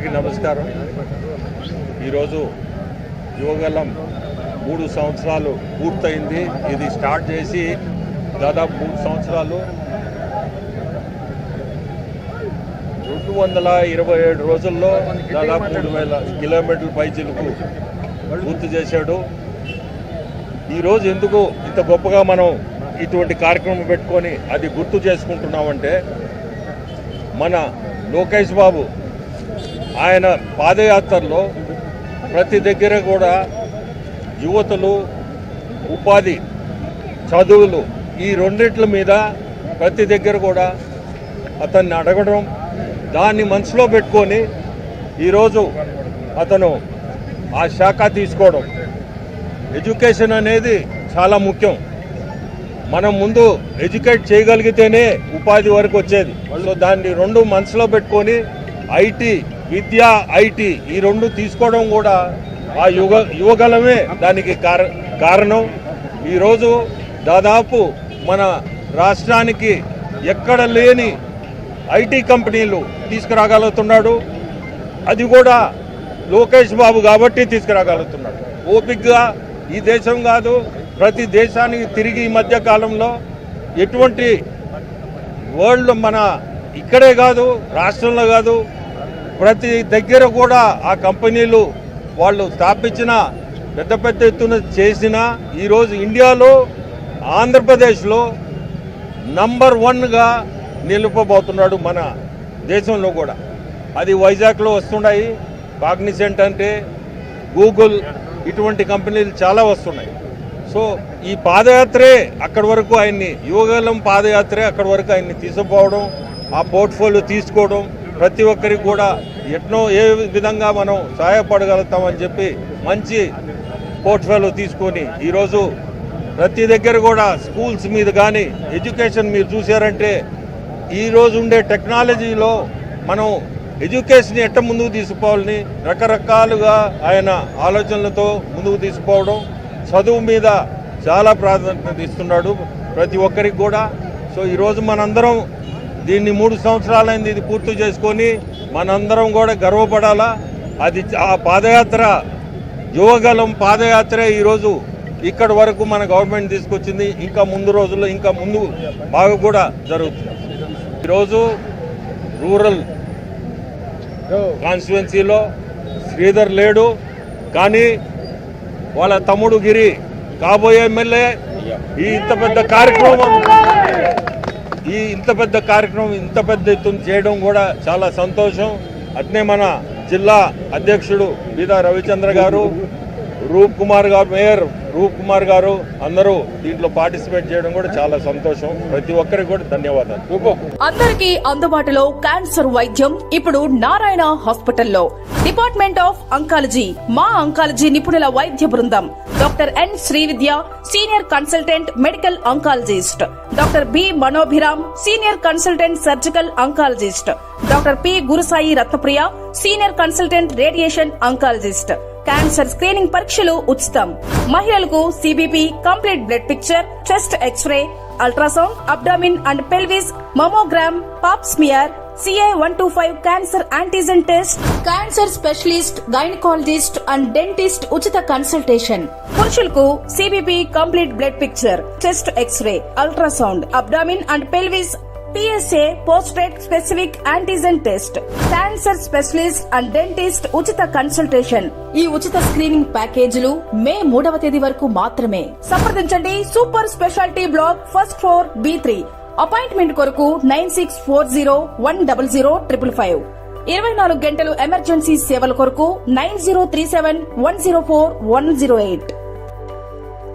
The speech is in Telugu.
అందరికీ నమస్కారం. ఈరోజు యువగలం 3 సంవత్సరాలు పూర్తయింది. ఇది స్టార్ట్ చేసి దాదాపు 3 సంవత్సరాలు 227 రోజుల్లో దాదాపు 3000 కిలోమీటర్ల పైచిలకు పూర్తి చేశాడు. ఈరోజు ఎందుకు ఇంత గొప్పగా మనం ఇటువంటి కార్యక్రమం పెట్టుకొని అది గుర్తు చేసుకుంటున్నామంటే, మన లోకేష్ బాబు ఆయన పాదయాత్రలో ప్రతి దగ్గర కూడా యువతలు, ఉపాధి, చదువులు ఈ రెండిట్ల మీద ప్రతి దగ్గర కూడా అతన్ని అడగడం, దాన్ని మనసులో పెట్టుకొని ఈరోజు అతను ఆ శాఖ తీసుకోవడం. ఎడ్యుకేషన్ అనేది చాలా ముఖ్యం. మనం ముందు ఎడ్యుకేట్ చేయగలిగితేనే ఉపాధి వరకు వచ్చేది. సో దాన్ని రెండు మనసులో పెట్టుకొని విద్య, ఐటీ ఈ రెండు తీసుకోవడం కూడా ఆ యువగలమే దానికి కారణం. ఈరోజు దాదాపు మన రాష్ట్రానికి ఎక్కడ లేని ఐటీ కంపెనీలు తీసుకురాగలుగుతున్నాడు. అది కూడా లోకేష్ బాబు కాబట్టి తీసుకురాగలుగుతున్నాడు. ఓపికగా ఈ దేశం కాదు, ప్రతి దేశానికి తిరిగి ఈ మధ్య కాలంలో ఎటువంటి వరల్డ్ మన ఇక్కడే కాదు, రాష్ట్రంలో కాదు, ప్రతి దగ్గర కూడా ఆ కంపెనీలు వాళ్ళు స్థాపించిన పెద్ద ఎత్తున చేసిన ఈరోజు ఇండియాలో ఆంధ్రప్రదేశ్లో నంబర్ 1గా నిలుపబోతున్నాడు. మన దేశంలో కూడా అది వైజాగ్లో వస్తున్నాయి. కాగ్నిసెంట్ అంటే గూగుల్ ఇటువంటి కంపెనీలు చాలా వస్తున్నాయి. సో ఈ పాదయాత్రే అక్కడి వరకు ఆయన్ని, యువగలం పాదయాత్రే అక్కడి వరకు ఆయన్ని తీసుకుపోవడం, ఆ పోర్ట్ఫోలియో తీసుకోవడం, ప్రతి ఒక్కరికి కూడా ఎట్నో ఏ విధంగా మనం సహాయపడగలుగుతామని చెప్పి మంచి పోర్ట్ఫోలియో తీసుకొని ఈరోజు ప్రతి దగ్గర కూడా స్కూల్స్ మీద కానీ ఎడ్యుకేషన్ మీరు చూసారంటే, ఈరోజు ఉండే టెక్నాలజీలో మనం ఎడ్యుకేషన్ ఎట్ట ముందుకు తీసుకుపోవాలని రకరకాలుగా ఆయన ఆలోచనలతో ముందుకు తీసుకుపోవడం, చదువు మీద చాలా ప్రాధాన్యత ఇస్తున్నాడు ప్రతి ఒక్కరికి కూడా. సో ఈరోజు మనందరం దీన్ని 3 సంవత్సరాలైంది ఇది పూర్తి చేసుకొని మనందరం కూడా గర్వపడాలా. అది ఆ పాదయాత్ర, యువగలం పాదయాత్రే ఈరోజు ఇక్కడి వరకు మన గవర్నమెంట్ తీసుకొచ్చింది. ఇంకా ముందు రోజుల్లో ఇంకా ముందు బాగా కూడా జరుగుతుంది. ఈరోజు రూరల్ కాన్స్టిట్యుయెన్సీలో శ్రీధర్ లేడు, కానీ వాళ్ళ తమ్ముడు గిరి కాబోయే ఎమ్మెల్యే. ఇంత పెద్ద కార్యక్రమం ఇంత పెద్ద ఎత్తున చేయడం కూడా చాలా సంతోషం. అట్నే మన జిల్లా అధ్యక్షుడు బీదా రవిచంద్ర గారు, రూప్ కుమార్ గారు, మేయర్ రూప్ కుమార్ గారు అందరూ దీంట్లో పార్టిసిపేట్ చేయడం కూడా చాలా సంతోషం. ప్రతి ఒక్కరికి కూడా ధన్యవాదాలు. అందరికీ అందుబాటులో క్యాన్సర్ వైద్యం ఇప్పుడు నారాయణ హాస్పిటల్లో. డిపార్ట్మెంట్ ఆఫ్ అంకాలజీ, మా అంకాలజీ నిపుణుల వైద్య బృందం. Doctor N Srividya, senior consultant medical oncologist. Doctor B Manobhiram, senior consultant surgical oncologist. Doctor P Gurusai Ratnapriya, senior consultant radiation oncologist. Cancer screening పరీక్షలు ఉచితం. మహిళలకు CBP, complete blood picture, chest X-ray, ultrasound, abdomen and pelvis, mammogram, pap smear, CA-125 cancer antigen test, cancer specialist, gynaecologist and dentist ఉచిత కన్సల్టేషన్. పురుషులకు CBP, complete blood picture, chest X-ray, ultrasound, abdomen and pelvis, PSA పోస్ట్రేట్ specific antigen test, cancer specialist and dentist ఉచిత కన్సల్టేషన్. ఈ ఉచిత స్క్రీనింగ్ ప్యాకేజీలు మే 3వ తేదీ వరకు మాత్రమే. సంప్రదించండి super speciality block, first floor, B3. Appointment కొరకు 9640100555. 24 గంటలు ఎమర్జెన్సీ సేవల కొరకు 9037104108.